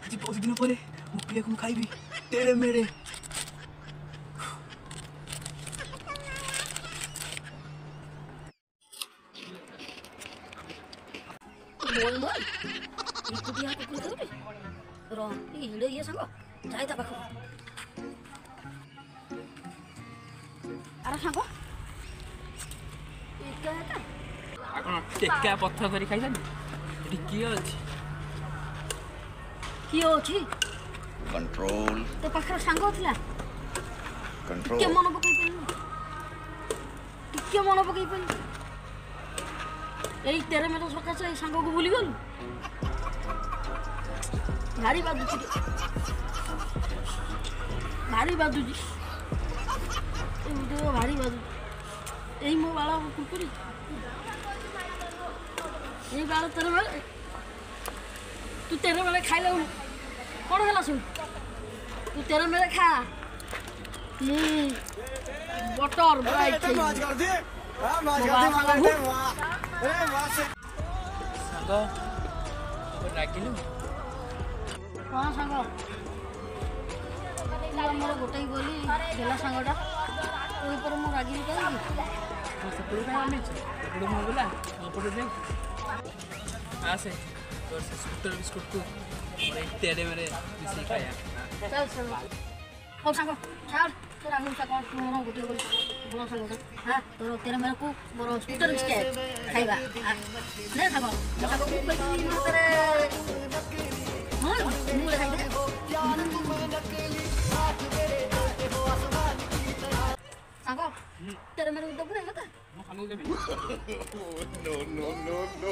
आज बहुत दिन पर मुझे को खाइबी तेरे मेरे बोल बोल तू दिया को कुछ करे रो ये संग जाय ता पाखो अरे संग एका एका आपण टेका पत्थर करी खाइला एठी की अछि कंट्रोल ते पाखर संग थिला कंट्रोल के मन पकई पे एई तेरे में तो सकाश ए संग को भूली गल भारी बादुजी ए मुझे भारी बादू एई मो बाला कुकुरी एई बाला तेरे में तू तेरे में खाइला कौन है सुन तू तेरे में खा बटर ब्राइट माज कर दे माज कर दे वाह ए वाह से संग रागिलु हां संग तू हमर गोटई बोली गेला संगटा तो ऊपर मो रागिली काई सपड़ का आनी सपड़ मो बोला सपड़ दे आसे और से स्कूटर बिस्कुट को और एक तेरे मेरे मिसी खाया चल चल ओ संग चल तेरा हम सा कौन मोर गोटई बोली बोला संग हां तो तेरे मेरे को मोर स्कूटर बिस्कुट खाइबा ले संग तेरे हां मुंह खाइ दे संग तेरे मेरे उधर पूरा होता खानु दे नो नो नो नो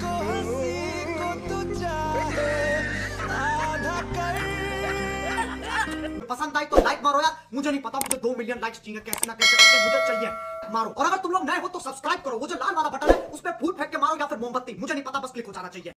को तू चाहे आधा कर पसंद आई तो लाइक मारो यार। मुझे नहीं पता मुझे 2 मिलियन लाइक्स चाहिए कैसे ना कैसे करके मुझे चाहिए मारो। और अगर तुम लोग नए हो तो सब्सक्राइब करो। वो जो लाल वाला बटन है उस पे फूल फेंक के मारो या फिर मोमबत्ती, मुझे नहीं पता, बस क्लिक हो जाना चाहिए।